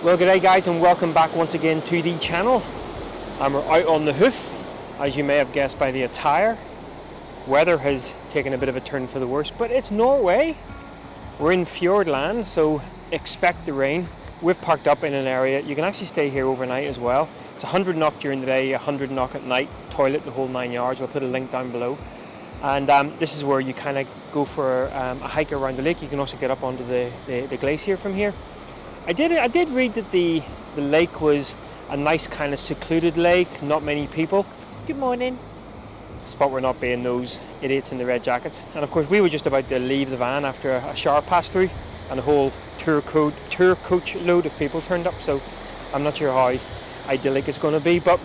Well, g'day guys, and welcome back once again to the channel. We're out on the hoof, as you may have guessed by the attire. Weather has taken a bit of a turn for the worse, but it's Norway. We're in Fjord land, so expect the rain. We've parked up in an area. You can actually stay here overnight as well. It's 100 NOK during the day, 100 NOK at night, toilet the whole 9 yards. I'll put a link down below. And this is where you kind of go for a hike around the lake. You can also get up onto the glacier from here. I did read that the lake was a nice kind of secluded lake, not many people. Good morning. Spot we're not being those idiots in the red jackets. And of course we were just about to leave the van after a shower passed through, and a whole tour coach load of people turned up, so I'm not sure how idyllic it's going to be, but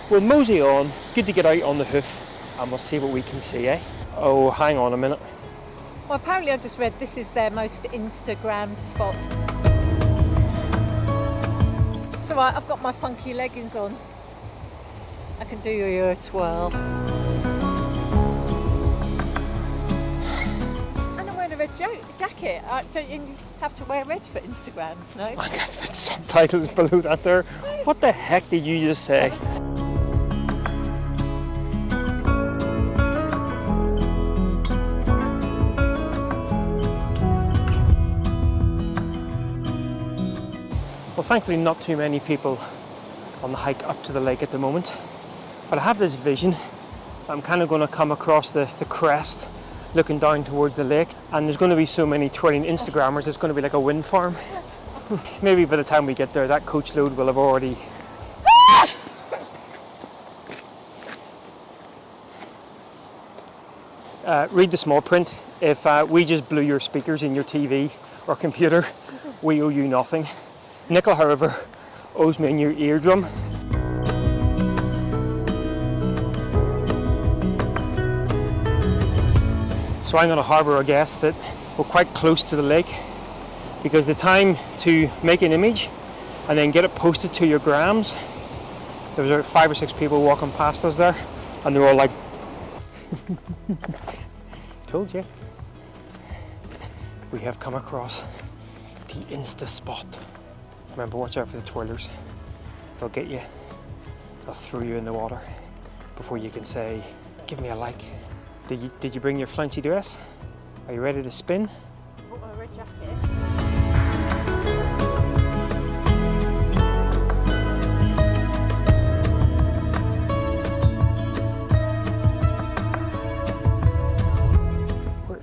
we'll mosey on. Good to get out on the hoof and we'll see what we can see, eh? Oh, hang on a minute. Well, apparently I just read this is their most Instagrammed spot. It's alright, I've got my funky leggings on. I can do you a twirl. And I'm wearing a red jacket. Don't you have to wear red for Instagrams, no? I got to put subtitles below that there. What the heck did you just say? Well, thankfully not too many people on the hike up to the lake at the moment. But I have this vision. I'm kind of going to come across the crest, looking down towards the lake, and there's going to be so many twirling Instagrammers, it's going to be like a wind farm. Maybe by the time we get there, that coach load will have already... read the small print. If we just blew your speakers in your TV or computer, we owe you nothing. Nicola, however, owes me a new eardrum. So I'm going to harbour a guess that we're quite close to the lake, because the time to make an image and then get it posted to your grams, there was about 5 or 6 people walking past us there, and they were all like, told you. We have come across the Insta spot. Remember, watch out for the twirlers. They'll get you. They'll throw you in the water before you can say, give me a like. Did you bring your flouncy dress? Are you ready to spin? I bought my red jacket.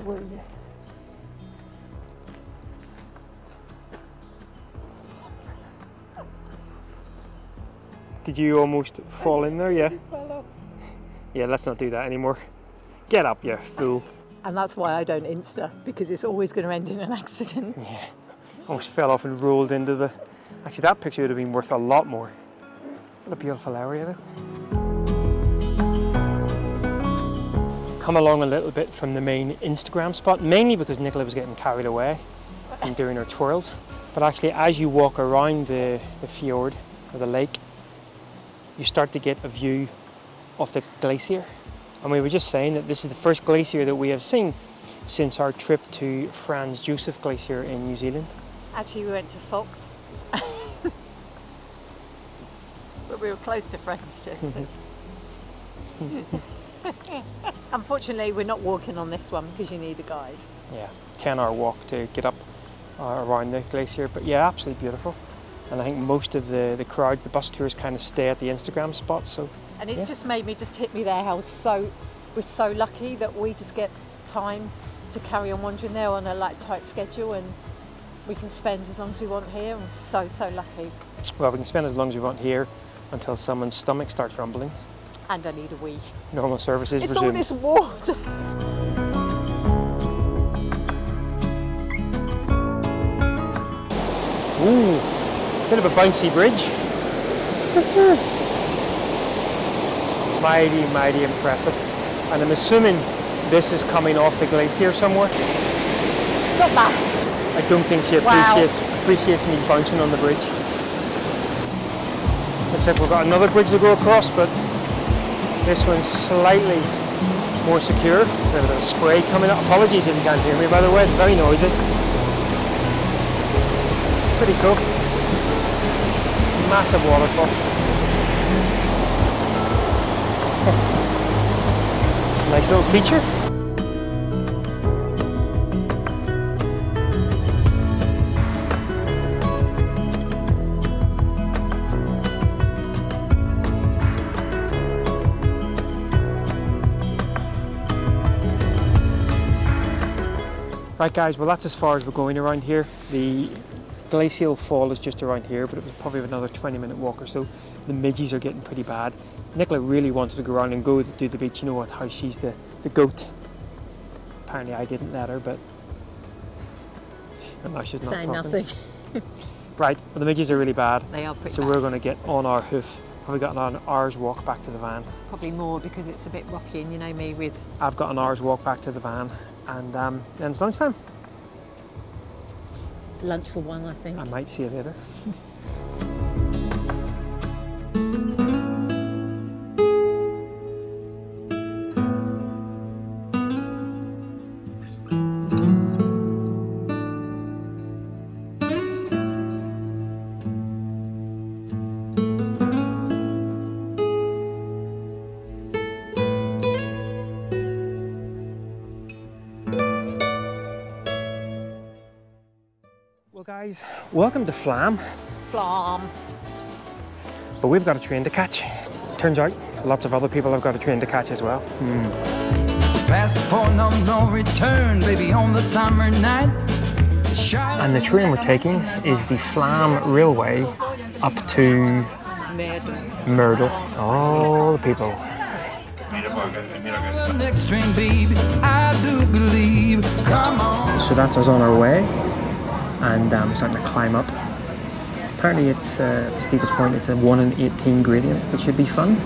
Where are you? Did you almost fall in there? Yeah. Yeah, let's not do that anymore. Get up, you fool. And that's why I don't Insta, because it's always going to end in an accident. Yeah. Almost fell off and rolled into the... Actually, that picture would have been worth a lot more. What a beautiful area, though. Come along a little bit from the main Instagram spot, mainly because Nicola was getting carried away and doing her twirls. But actually, as you walk around the fjord, or the lake, you start to get a view of the glacier. And we were just saying that this is the first glacier that we have seen since our trip to Franz Josef Glacier in New Zealand. Actually, we went to Fox. But we were close to Franz Josef. Unfortunately, we're not walking on this one because you need a guide. Yeah, 10-hour walk to get up around the glacier, but yeah, absolutely beautiful. And I think most of the crowds, the bus tours, kind of stay at the Instagram spots. So, and it's just made me just hit me there how we're so lucky that we just get time to carry on wandering there on a tight schedule, and we can spend as long as we want here. I'm so lucky. Well, we can spend as long as we want here until someone's stomach starts rumbling. And I need a wee. Normal services it's resumed. All this water. Ooh, bit of a bouncy bridge. Mighty impressive. And I'm assuming this is coming off the glacier somewhere. Not bad. I don't think she appreciates me bouncing on the bridge. Looks like we've got another bridge to go across, but this one's slightly more secure. There's a bit of spray coming up. Apologies if you can't hear me, by the way, it's very noisy. Pretty cool. Massive waterfall. Nice little feature. Right guys, well that's as far as we're going around here. The glacial fall is just around here, but it was probably another 20-minute walk or so. The midges are getting pretty bad. Nicola really wanted to go around and go to the beach, you know what, how she's the goat. Apparently I didn't let her, but now she's not Say talking. nothing. Right, well the midges are really bad. They are pretty So bad. we're going to get on our hoof. Have we got an hour's walk back to the van? Probably more because it's a bit rocky, and you know me with... I've got an hour's walk back to the van, and then it's lunchtime. Lunch for one, I think. I might see you later. Well guys, welcome to Flam, Flam. but we've got a train to catch. Turns out lots of other people have got a train to catch as well. Past the point of no return, baby, on the summer night. And the train we're taking is the Flam Railway up to Myrtle. All the people. Next train, baby, I do believe. Come on. So that's us on our way, and starting to climb up. Apparently it's the steepest point, it's a 1 in 18 gradient, which should be fun.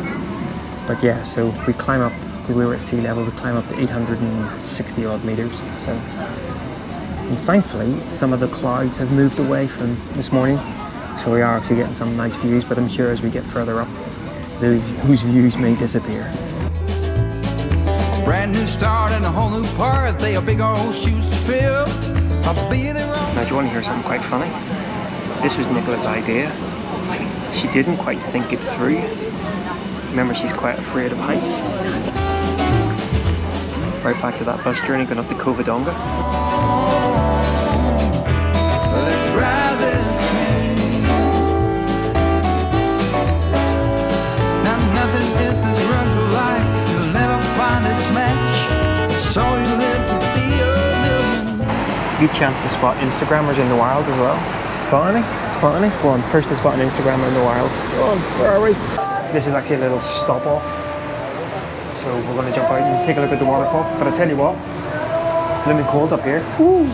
But yeah, so we climb up, we were at sea level, we climb up to 860 odd meters. So, and thankfully some of the clouds have moved away from this morning, so we are actually getting some nice views, but I'm sure as we get further up, those views may disappear. Brand new start and a whole new part. They are big old shoes to fill. I'll be there on. Now do you want to hear something quite funny? This was Nicola's idea. She didn't quite think it through. Remember, she's quite afraid of heights. Right back to that bus journey going up to Covadonga. Let's ride this train. Now nothing is this rush of life. You'll never find its match. So you live to be a million. Good chance to spot Instagrammers in the wild as well. Spot any? Spot any? Go on, first to spot an Instagrammer in the wild. Go on, where are we? This is actually a little stop off. So we're going to jump out and take a look at the waterfall. But I tell you what, it's a little bit cold up here. Woo!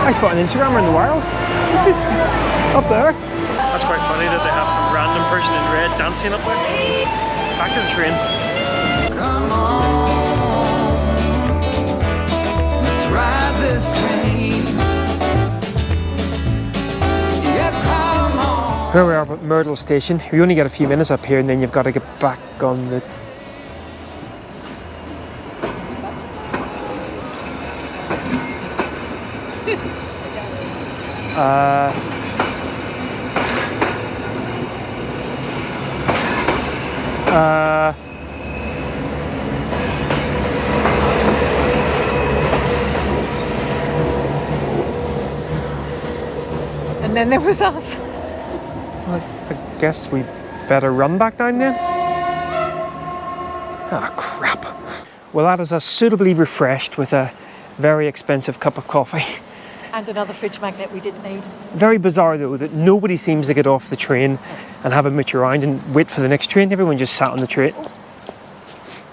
I spot an Instagrammer in the wild. Up there. That's quite funny that they have some random person in red dancing up there. Back to the train. Come on. Let's ride this train. Yeah, come on. Here we are at Myrtle station. We only get a few minutes up here and then you've got to get back on the... And then there was us. I guess we better run back down then. Ah, crap. Well, that is us suitably refreshed with a very expensive cup of coffee. And another fridge magnet we didn't need. Very bizarre though that nobody seems to get off the train and have a mooch around and wait for the next train. Everyone just sat on the train.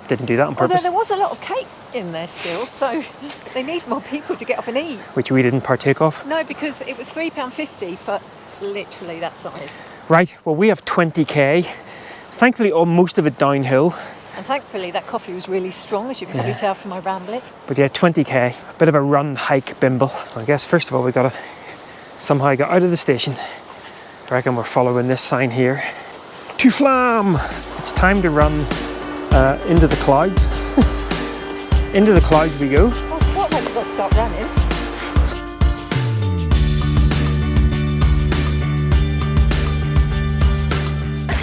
Didn't do that on Although purpose. there was a lot of cake in there still, so they need more people to get off and eat. Which we didn't partake of. No, because it was £3.50 for literally that size. Right, well we have 20k. Thankfully most of it downhill. And thankfully that coffee was really strong, as you can probably tell from my rambling. But yeah, 20k. Bit of a run, hike, bimble. I guess first of all we gotta somehow get out of the station. I reckon we're following this sign here. To Flam! It's time to run. into the clouds. Into the clouds we go. Oh, what have we got to start running?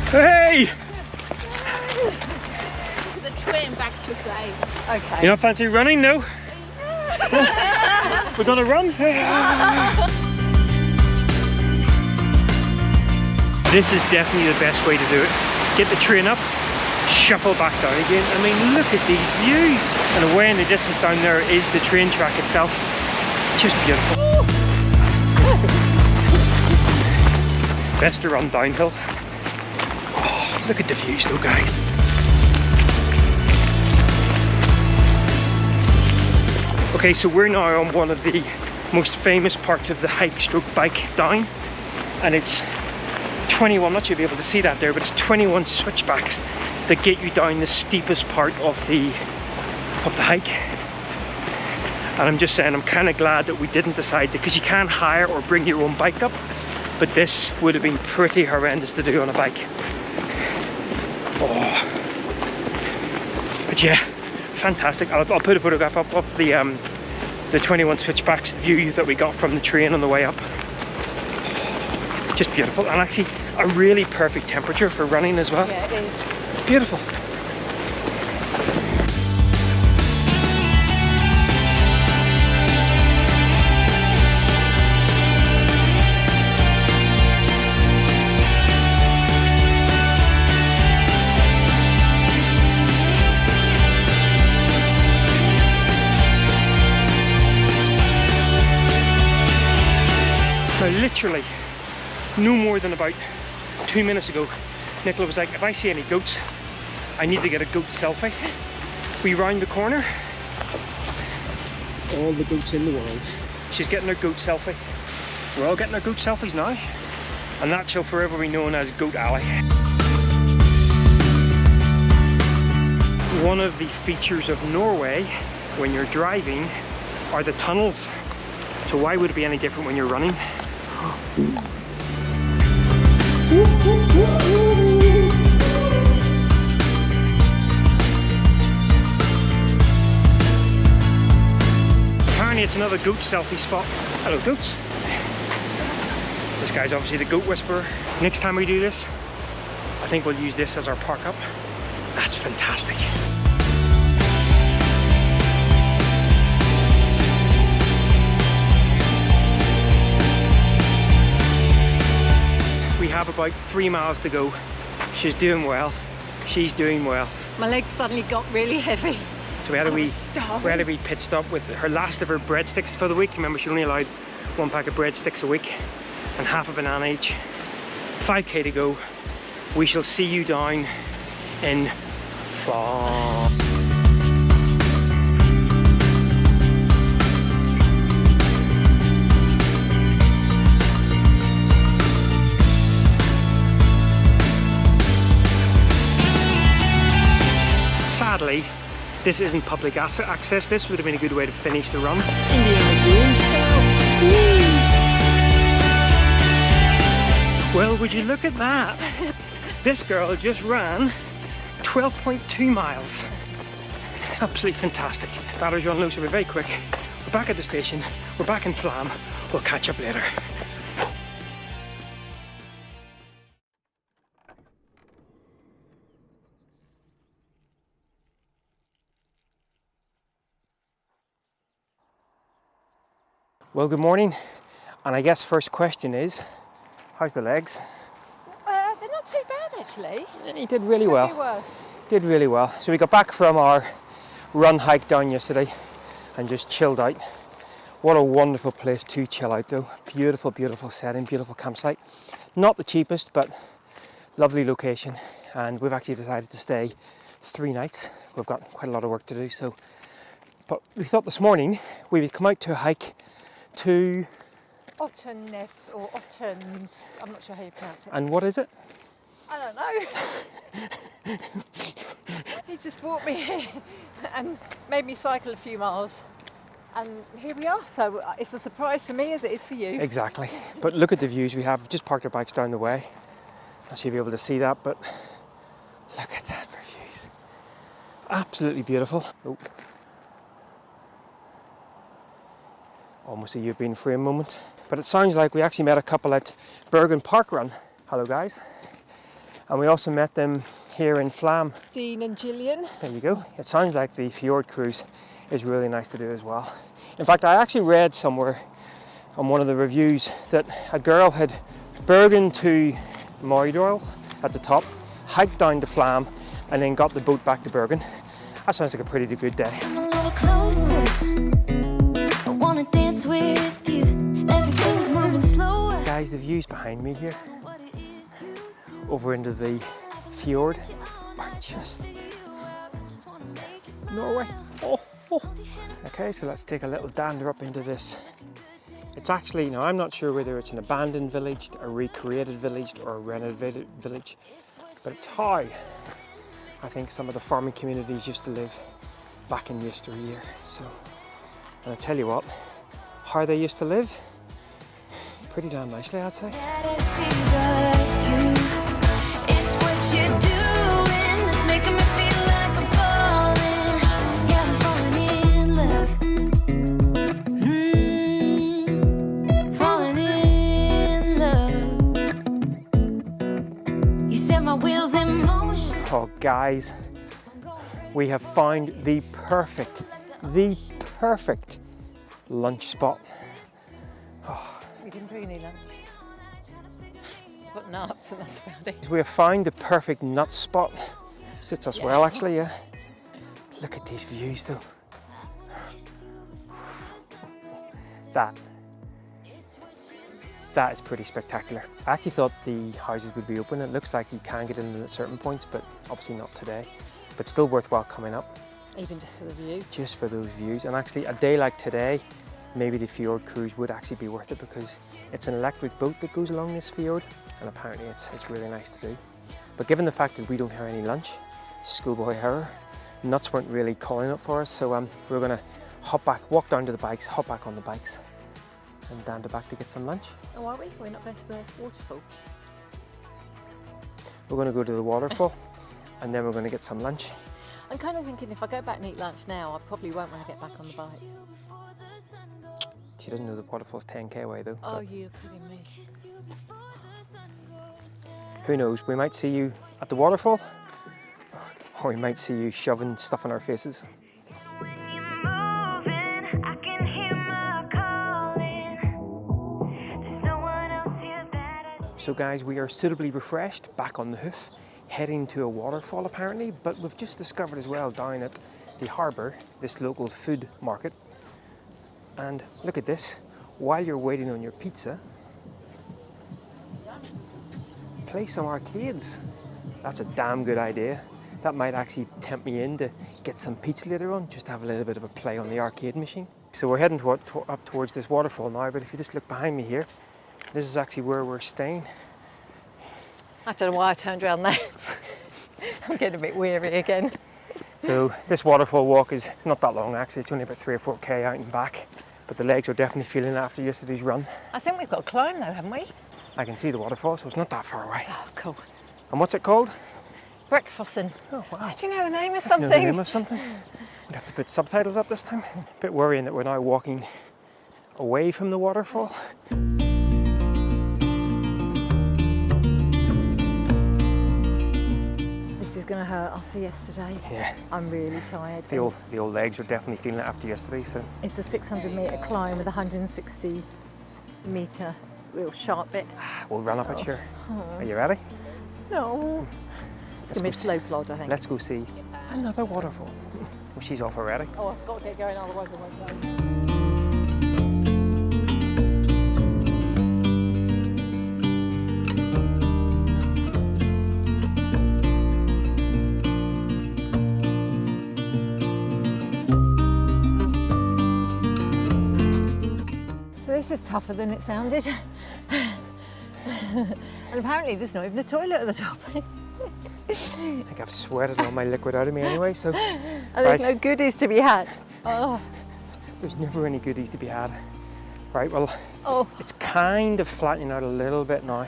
Hey! The train back to Flam. Okay. You not fancy running, no? We're gonna run. This is definitely the best way to do it. Get the train up, shuffle back down again. I mean, look at these views. And away in the distance down there is the train track itself. Just beautiful. Best to run downhill. Oh, look at the views though, guys. Okay, so we're now on one of the most famous parts of the hike stroke bike down, and it's 21, I'm not sure you'll be able to see that there, but it's 21 switchbacks that get you down the steepest part of the hike. And I'm just saying, I'm kind of glad that we didn't decide, because you can hire or bring your own bike up, but this would have been pretty horrendous to do on a bike. Oh, but yeah, fantastic. I'll put a photograph up of the 21 switchbacks view that we got from the train on the way up. Just beautiful, and actually a really perfect temperature for running as well. Yeah, it is. Beautiful. Now literally, no more than about 2 minutes ago, Nicola was like, if I see any goats, I need to get a goat selfie. We round the corner, all the goats in the world. She's getting her goat selfie. We're all getting our goat selfies now, and that shall forever be known as Goat Alley. One of the features of Norway when you're driving are the tunnels. So why would it be any different when you're running? Apparently it's another goat selfie spot. Hello goats. This guy's obviously the goat whisperer. Next time we do this, I think we'll use this as our park up. That's fantastic. We have about 3 miles to go. She's doing well. She's doing well. My legs suddenly got really heavy. So we had a wee pit stop with her last of her breadsticks for the week. Remember, she only allowed 1 pack of breadsticks a week and half a banana each. 5k to go. We shall see you down in Flam. Sadly, this isn't public access. This would have been a good way to finish the run. Well, would you look at that? This girl just ran 12.2 miles. Absolutely fantastic. Battery's run low, so we're very quick. We're back at the station. We're back in Flam. We'll catch up later. Well, good morning, and I guess first question is, how's the legs? They're not too bad actually. He did really well. Could be worse. Did really well. So we got back from our run hike down yesterday and just chilled out. What a wonderful place to chill out though. Beautiful, beautiful setting, beautiful campsite. Not the cheapest, but lovely location. And we've actually decided to stay 3 nights. We've got quite a lot of work to do, so. But we thought this morning we would come out to a hike to Otterness or Otterns, I'm not sure how you pronounce it. And what is it? I don't know. He just brought me here and made me cycle a few miles, and here we are. So it's a surprise for me as it is for you. Exactly. But look at the views we have. We've just parked our bikes down the way. Not sure you'll be able to see that, but look at that for views. Absolutely beautiful. Oh. Almost a you've been frame moment. But it sounds like we actually met a couple at Bergen Park Run. Hello guys. And we also met them here in Flam. Dean and Gillian. There you go. It sounds like the Fjord cruise is really nice to do as well. In fact, I actually read somewhere on one of the reviews that a girl had Bergen to Myrtle at the top, hiked down to Flam, and then got the boat back to Bergen. That sounds like a pretty good day. Come a little closer. I wanna dance with you. Everything's moving slower. Guys, the views behind me here, over into the fjord, are just Norway. Oh. Okay, so let's take a little dander up into this. It's actually, now I'm not sure whether it's an abandoned village, a recreated village, or a renovated village, but it's how I think some of the farming communities used to live back in yesteryear. So, and I tell you what, how they used to live, pretty damn nicely, I'd say. Oh guys, we have found the perfect lunch spot. Oh. We didn't bring any lunch. Got nuts and that's about it. We have found the perfect nut spot. Sits us well actually, yeah. Look at these views though. That is pretty spectacular. I actually thought the houses would be open. It looks like you can get in them at certain points, but obviously not today. But still worthwhile coming up. Even just for the view. Just for those views. And actually a day like today, maybe the fjord cruise would actually be worth it because it's an electric boat that goes along this fjord, and apparently it's really nice to do. But given the fact that we don't have any lunch, schoolboy error, nuts weren't really calling it for us, so we're gonna hop back, walk down to the bikes, hop back on the bikes, and down to back to get some lunch. Oh, are we? We're not going to the waterfall. We're going to go to the waterfall and then we're going to get some lunch. I'm kind of thinking if I go back and eat lunch now, I probably won't want to get back on the bike. She doesn't know the waterfall's 10k away though. Oh, you're kidding me. Who knows, we might see you at the waterfall or we might see you shoving stuff in our faces. So guys, we are suitably refreshed, back on the hoof, heading to a waterfall apparently, but we've just discovered as well down at the harbour, this local food market. And look at this, while you're waiting on your pizza, play some arcades. That's a damn good idea. That might actually tempt me in to get some pizza later on, just to have a little bit of a play on the arcade machine. So we're heading up towards this waterfall now, but if you just look behind me here, this is actually where we're staying. I don't know why I turned around there. I'm getting a bit weary again. So this waterfall walk is not that long actually, it's only about 3 or 4k out and back, but the legs are definitely feeling it after yesterday's run. I think we've got to climb though, haven't we? I can see the waterfall, so it's not that far away. Oh, cool. And what's it called? Breakfasting. Oh wow. Do you know the name of Do something? you know the name of something? We'd have to put subtitles up this time. A bit worrying that we're now walking away from the waterfall. This is going to hurt after yesterday. Yeah. I'm really tired. The old legs are definitely feeling it after yesterday. So it's a 600-metre climb with a 160-metre real sharp bit. We'll run up it, sure. Are you ready? No. It's going to be a slow plod, I think. Let's go see another waterfall. Well, she's off already. Oh, I've got to get going, otherwise I won't go. This is tougher than it sounded. And apparently there's not even a toilet at the top. I think I've sweated all my liquid out of me anyway, so... And there's no goodies to be had. Oh. There's never any goodies to be had. Right, well, oh. It's kind of flattening out a little bit now.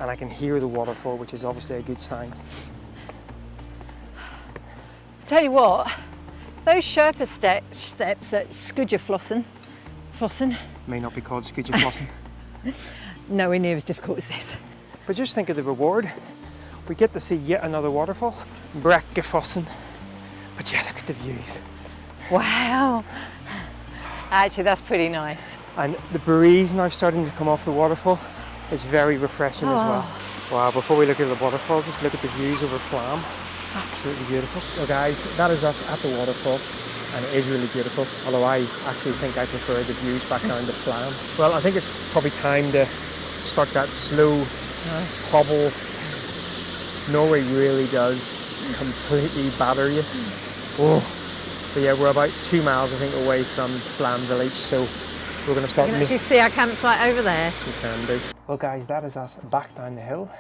And I can hear the waterfall, which is obviously a good sign. Tell you what, those Sherpa steps at Skudjeflossen, May not be called Skudjeflossen. nowhere near as difficult as this. But just think of the reward. We get to see yet another waterfall, Brekkefossen. But yeah, look at the views. Wow. Actually, that's pretty nice. And the breeze now starting to come off the waterfall is very refreshing as well. Wow, before we look at the waterfall, just look at the views over Flam. Absolutely beautiful. So guys, that is us at the waterfall, and it is really beautiful, although I actually think I prefer the views back down to Flam. Well, I think it's probably time to start that slow hobble. Norway really does completely batter you. Oh. But yeah, we're about 2 miles, I think, away from Flam village, so we're going to start. You can actually see our campsite over there. We can do. Well, guys, that is us back down the hill,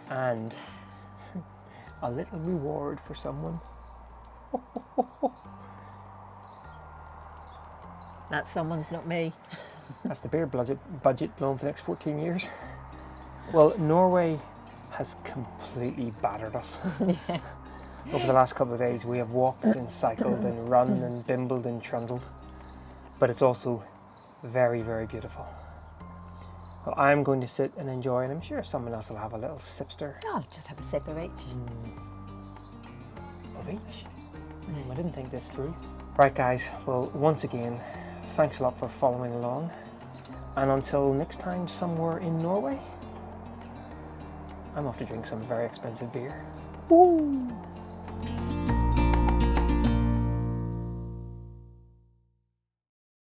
and a little reward for someone. That someone's not me. That's the beer budget blown for the next 14 years. Well, Norway has completely battered us. Yeah. Over the last couple of days, we have walked and cycled and run and bimbled and trundled, but it's also very, very beautiful. Well, I'm going to sit and enjoy, and I'm sure someone else will have a little sipster. I'll just have a sip of each. Of each? I didn't think this through. Right, guys, well, once again, thanks a lot for following along, and until next time somewhere in Norway, I'm off to drink some very expensive beer. Woo!